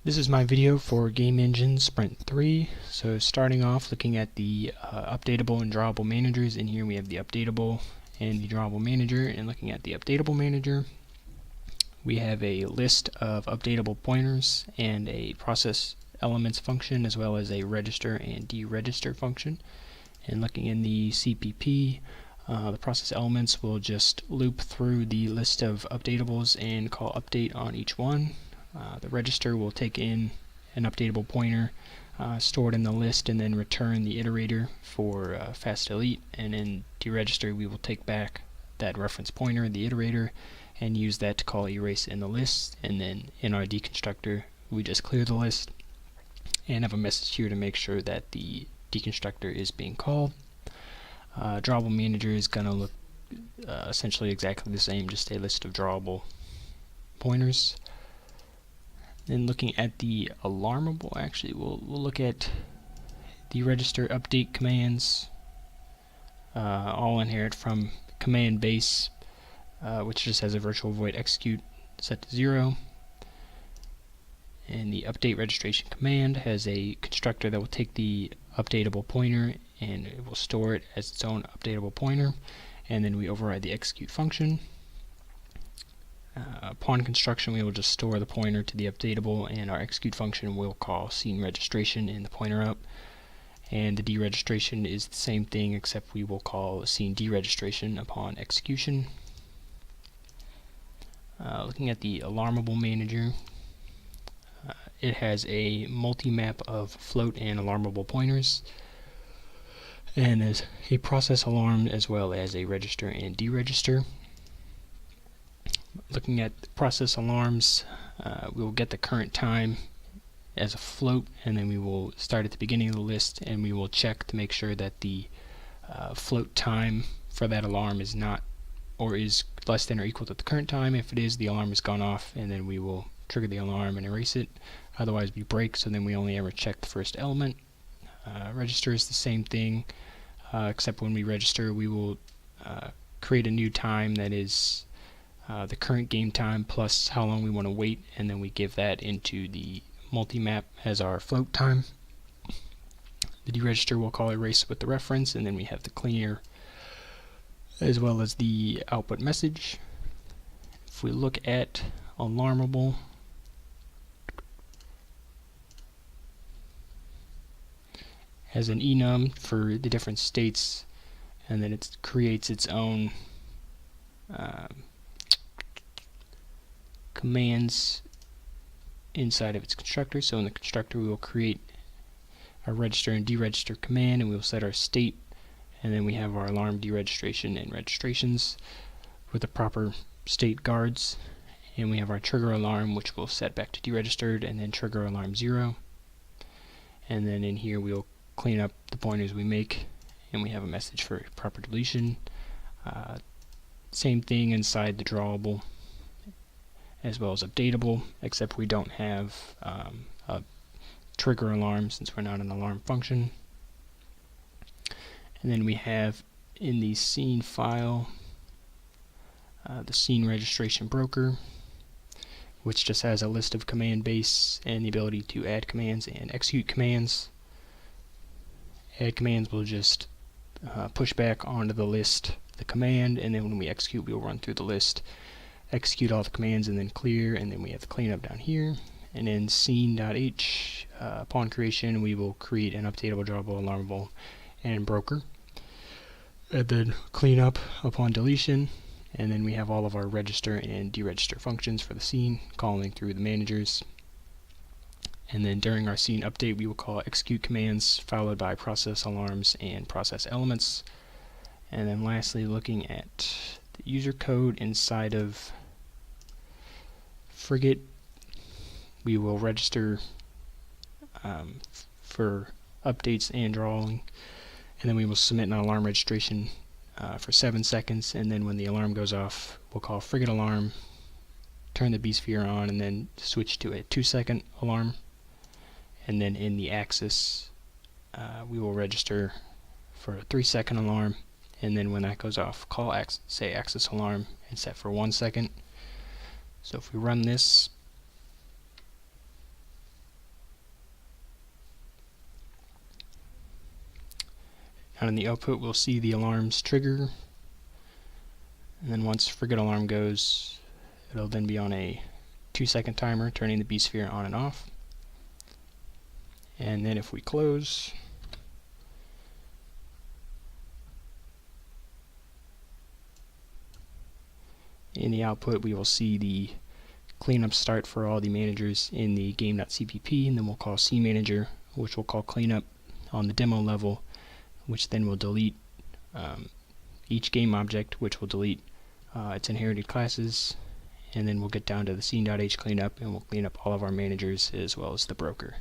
This is my video for Game Engine Sprint 3. So starting off looking at the updatable and drawable managers. In here we have the updatable and the drawable manager, and looking at the updatable manager we have a list of updatable pointers and a process elements function, as well as a register and deregister function. And looking in the CPP, the process elements will just loop through the list of updatables and call update on each one. The register will take in an updatable pointer stored in the list and then return the iterator for fast delete. And in deregister we will take back that reference pointer, the iterator, and use that to call erase in the list. And then in our deconstructor we just clear the list and have a message here to make sure that the deconstructor is being called. Drawable manager is going to look essentially exactly the same, just a list of drawable pointers. Then looking at the alarmable, actually we'll look at the register update commands, all inherit from command base, which just has a virtual void execute set to 0. And the update registration command has a constructor that will take the updatable pointer and it will store it as its own updatable pointer, and then we override the execute function. Upon construction we will just store the pointer to the updatable, and our execute function will call scene registration in the pointer up. And the deregistration is the same thing, except we will call scene deregistration upon execution. Looking at the alarmable manager, it has a multi-map of float and alarmable pointers, and is a process alarm as well as a register and deregister. Looking at the process alarms, we will get the current time as a float, and then we will start at the beginning of the list and we will check to make sure that the float time for that alarm is not or is less than or equal to the current time. If it is, the alarm has gone off, and then we will trigger the alarm and erase it. Otherwise we break, so then we only ever check the first element. Register is the same thing, except when we register we will create a new time that is the current game time plus how long we want to wait, and then we give that into the multi-map as our float time. The deregister will call erase with the reference, and then we have the clear as well as the output message. If we look at alarmable, has an enum for the different states, and then it creates its own commands inside of its constructor. So in the constructor we will create our register and deregister command, and we will set our state, and then we have our alarm deregistration and registrations with the proper state guards, and we have our trigger alarm, which will set back to deregistered, and then trigger alarm 0. And then in here we'll clean up the pointers we make, and we have a message for proper deletion. Same thing inside the drawable as well as updatable, except we don't have a trigger alarm since we're not an alarm function. And then we have in the scene file the scene registration broker, which just has a list of command base and the ability to add commands and execute commands. Add commands will just push back onto the list the command, and then when we execute we'll run through the list, execute all the commands, and then clear, and then we have the cleanup down here. And in scene.h, upon creation we will create an updatable, drawable, alarmable, and broker, and then cleanup upon deletion. And then we have all of our register and deregister functions for the scene calling through the managers. And then during our scene update we will call execute commands followed by process alarms and process elements. And then lastly, looking at the user code inside of Frigate, we will register for updates and drawing, and then we will submit an alarm registration for 7 seconds, and then when the alarm goes off we'll call Frigate alarm, turn the bsphere on, and then switch to a 2-second alarm. And then in the axis we will register for a 3-second alarm, and then when that goes off call say axis alarm and set for 1 second. So if we run this, Out in the output, we'll see the alarms trigger, and then once forget alarm goes, it'll then be on a 2-second timer, turning the bSphere on and off. And then if we close, in the output we will see the cleanup start for all the managers in the game.cpp, and then we'll call cmanager, which we'll call cleanup on the demo level, which then will delete each game object, which will delete its inherited classes, and then we'll get down to the scene.h cleanup and we'll clean up all of our managers as well as the broker.